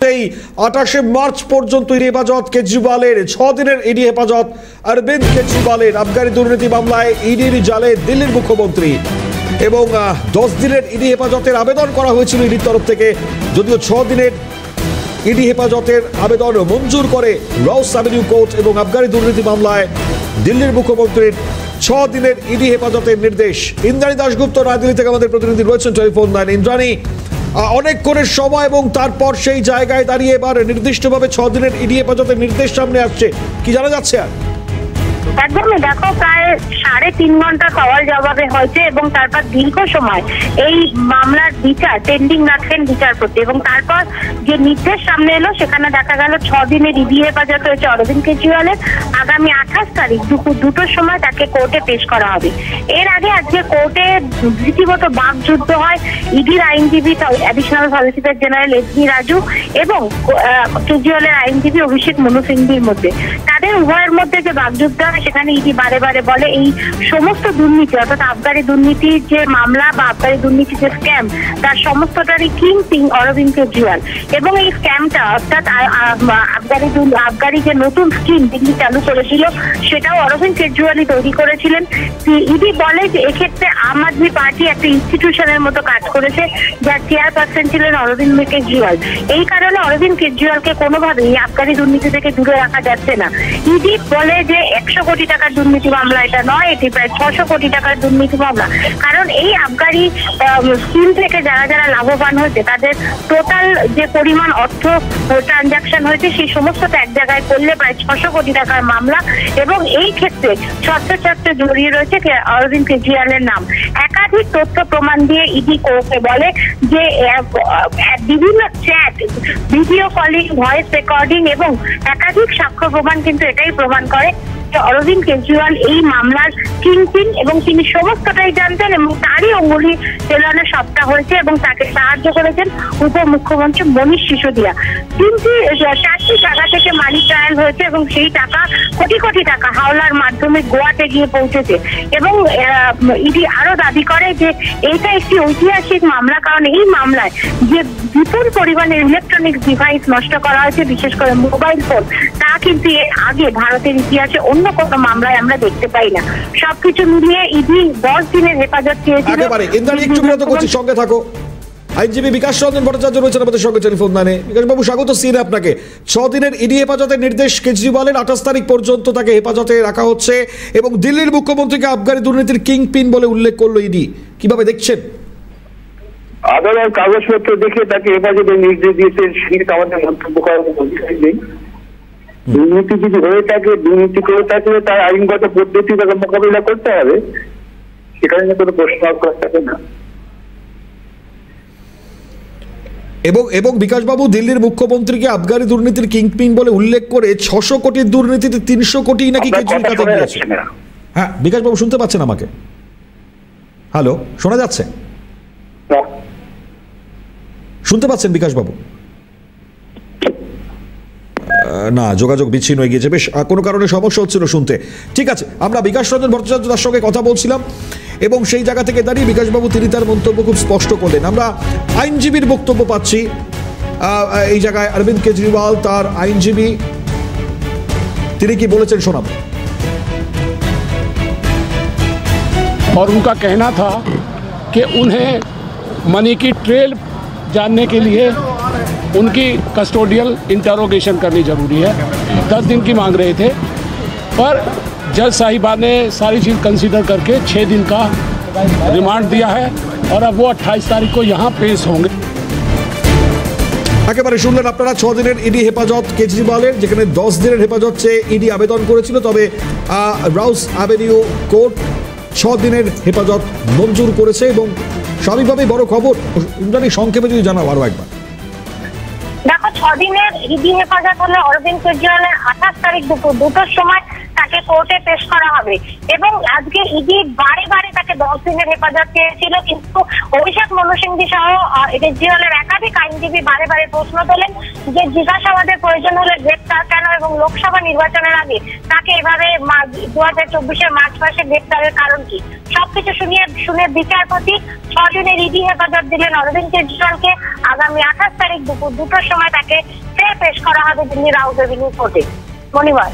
মুহূর্তেই 28শে মার্চ পর্যন্ত ইডি হেফাজত কেজরিওয়ালের, 6 দিনের ইডি হেফাজত অরবিন্দ কেজরিওয়ালের আবগারি দুর্নীতি মামলায় ইডির জালে দিল্লির মুখ্যমন্ত্রী, এবং 10 দিনের ইডি হেফাজতের আবেদন করা হয়েছিল ইডির তরফ থেকে, যদিও 6 দিনের ইডি হেফাজতের আবেদন মঞ্জুর করে রাউস অ্যাভিনিউ কোর্ট, এবং আবগারি দুর্নীতি মামলায় দিল্লির মুখ্যমন্ত্রীর 6 দিনের ইডি হেফাজতের নির্দেশ। ইন্দ্রাণী দাশগুপ্ত নয়াদিল্লি থেকে আমাদের প্রতিনিধি রয়েছেন টেলিফোন লাইনে। ইন্দ্রাণী, অনেকক্ষণের সময় এবং তারপর সেই জায়গায় দাঁড়িয়ে এবার নির্দিষ্টভাবে 6 দিনের ইডি হেফাজতের নির্দেশ সামনে আসছে, কি জানা যাচ্ছে? আর একদমই, দেখো প্রায় 3.5 ঘন্টা সওয়াল জবাবে হয়েছে এবং তারপর দীর্ঘ সময় এই মামলার বিচার পেন্ডিং রাখেন বিচারপতি, এবং তারপর যে নির্দেশ সামনে এলো সেখানে দেখা গেল 6 দিনের ইডি হেফাজত হয়েছে অরবিন্দ কেজরিওয়ালের। আগামী 28 তারিখ দুপুর 2টোর সময় তাকে কোর্টে পেশ করা হবে। এর আগে আজকে কোর্টে রীতিমতো বাকযুদ্ধ হয় ইডির আইনজীবী additional solicitor general SB. Raju এবং কেজরিওয়ালের আইনজীবী অভিষেক মনু সিংভির মধ্যে। তাদের উভয়ের মধ্যে যে বাকযুদ্ধ হয় সেখানে ইডি বারে বারে বলে এই সমস্ত দুর্নীতি, অর্থাৎ আবগারি দুর্নীতির যে মামলা বা আবগারি দুর্নীতির যে স্ক্যাম, তার সমস্তটারই কিং পিং অরবিন্দ কেজরিওয়াল, এবং এই স্ক্যামটা অর্থাৎ আবগারি যে নতুন স্কিম দিল্লি চালু করেছিল সেটাও অরবিন্দ কেজরিওয়ালই তৈরি করেছিলেন। ইডি বলে যে এক্ষেত্রে আম আদমি পার্টি একটা ইনস্টিটিউশনের মতো কাজ করেছে, যার চেয়ারপারসন ছিলেন অরবিন্দ কেজরিওয়াল। এই কারণে অরবিন্দ কেজরিওয়ালকে কোনোভাবেই আবগারি দুর্নীতি থেকে দূরে রাখা যাচ্ছে না। ইডি বলে যে 100 কোটি টাকার দুর্নীতি মামলা এটা নয়, এটি প্রায় 600 কোটি টাকার দুর্নীতি মামলা, কারণ এই আবগারি স্কিম থেকে যারা যারা লাভবান হয়েছে তাদের টোটাল যে পরিমাণ অর্থ ট্রানজাকশন হয়েছে সেই সমস্তটা এক জায়গায় করলে প্রায় 600 কোটি টাকার মামলা, এবং এই ক্ষেত্রে ছত্রে জড়িয়ে রয়েছে অরবিন্দ কেজরিওয়ালের নাম। একাধিক তথ্য প্রমাণ দিয়ে ইডি কোর্টে বলে যে বিভিন্ন chat, video calling, voice recording এবং একাধিক সাক্ষ্য প্রমাণ কিন্তু এটাই প্রমাণ করে অরবিন্দ কেজরিওয়াল এই মামলার কিংপিন, এবং তিনি সমস্তটাই জানতেন এবং তারই অঙ্গুলি চেলানো সবটা হয়েছে, এবং তাকে সাহায্য করেছেন উপমুখ্যমন্ত্রী মনীষ সিসোদিয়া। 4টি জায়গা থেকে মানি ট্রায়াল হয়েছে এবং সেই টাকা কোটি কোটি টাকা হাওলার মাধ্যমে গোয়াতে গিয়ে পৌঁছেছে, এবং ইডি আরো দাবি করে যে এটা একটি ঐতিহাসিক মামলা, কারণ এই মামলায় যে বিপুল পরিমাণে ইলেকট্রনিক্স ডিভাইস নষ্ট করা হয়েছে, বিশেষ করে মোবাইল ফোন, তা কিন্তু এর আগে ভারতের ইতিহাসে অন্য কোনো মামলায় আমরা দেখতে পাই না। সবকিছু মিলিয়ে ইডি 10 দিনের হেফাজত চেয়েছিল। একেবারে ইন্দ্রাণী, একটু বিরত করছি, সঙ্গে থাকো। আইনজীবী বিকাশ রঞ্জন ভট্টাচার্য রয়েছেন আমাদের সঙ্গে টেলিফোন লাইনে। বিকাশবাবু, স্বাগত সিনে আপনাকে। 6 দিনের ইডি হেফাজতের নির্দেশ কেজরিওয়ালের, 28 তারিখ পর্যন্ত তাকে হেফাজতে রাখা হচ্ছে, এবং দিল্লির মুখ্যমন্ত্রীকে আবগারি দুর্নীতির কিং পিন বলে উল্লেখ করলো ইডি, কিভাবে দেখছেন? আদালত কাগজপত্র দেখে তাকে হেফাজতের নির্দেশ দিয়েছেন, সেটা আমাদের মন্তব্য করার অধিকার নেই। দুর্নীতি যদি হয়ে থাকে, দুর্নীতি করে থাকলে তার আইনগত পদ্ধতি তাকে মোকাবিলা করতে হবে, সেখানে কোনো প্রশ্ন থাকে না। এবং বিকাশবাবু, দিল্লির মুখ্যমন্ত্রীকে আবগারি দুর্নীতির কিংপিন বলে উল্লেখ করে 600 কোটির দুর্নীতিতে 300 কোটি নাকি কেজরিওয়াল কাঁধে নিয়েছে। হ্যাঁ বিকাশবাবু, শুনতে পাচ্ছেন আমাকে? হ্যালো, শোনা যাচ্ছে? শুনতে পাচ্ছেন বিকাশবাবু? না, যোগাযোগ বিচ্ছিন্ন হয়ে গিয়েছে, বেশ কোনো কারণে সমস্যা হচ্ছিল শুনতে। ঠিক আছে, আমরা বিকাশ রঞ্জন ভট্টাচার্য তার সঙ্গে কথা বলছিলাম, এবং সেই জায়গা থেকে দাঁড়িয়ে বিকাশবাবু তিনি তার মন্তব্য খুব স্পষ্ট করলেন। আমরা আইনজীবীর বক্তব্য পাচ্ছি এই জায়গায়। অরবিন্দ কেজরিওয়াল, তার আইনজীবী, তিনি কি বলেছেন শোনাবো। और उनका कहना था कि उन्हें मनी की ट्रेल जानने के लिए उनकी कस्टोडियल इंटरोगेशन करनी ज़रूरी है। 10 दिन की मांग रहे थे, पर जज साहिबा ने सारी चीज़ कंसीडर करके 6 दिन का रिमांड दिया है, और अब वो 28 तारीख को यहाँ पेश होंगे। একেবারে শুনলেন আপনারা 6 দিনের ইডি হেফাজত কেজরিওয়ালের, যেখানে 10 দিনের হেফাজত চেয়ে ইডি আবেদন করেছিল, তবে রাউস অ্যাভিনিউ কোর্ট 6 দিনের হেফাজত মঞ্জুর করেছে, এবং স্বাভাবিকভাবেই বড় খবর। ইন্দ্রাণী, সংক্ষেপে যদি জানাও আরো একবার। দেখো, 6 দিনের ইডি হেফাজত হলে অরবিন্দ কেজরিওয়ালের 28 তারিখ দুপুর 2টোর সময় তাকে কোর্টে পেশ করা হবে। এবং আজকে ইডি বারে বারে তাকে 10 দিনের হেফাজত চেয়েছিল, কিন্তু অভিষেক মনু সিংভি সহ কেজরিওয়ালের একাধিক আইনজীবী বারে বারে প্রশ্ন তোলেন যে জিজ্ঞাসাবাদের প্রয়োজন হলে গ্রেপ্তার কেন, এবং লোকসভা নির্বাচনের আগে তাকে এভাবে 2024-এর মার্চ মাসে গ্রেপ্তারের কারণ কি। সবকিছু শুনে বিচারপতি 6 দিনের ইডি হেফাজত দিলেন অরবিন্দ কেজরিওয়ালকে। আগামী 28 তারিখ দুপুর 2টার সময় তাকে ফের পেশ করা হবে দিল্লির আউট রেভিনিউ কোর্টে। মনিবার।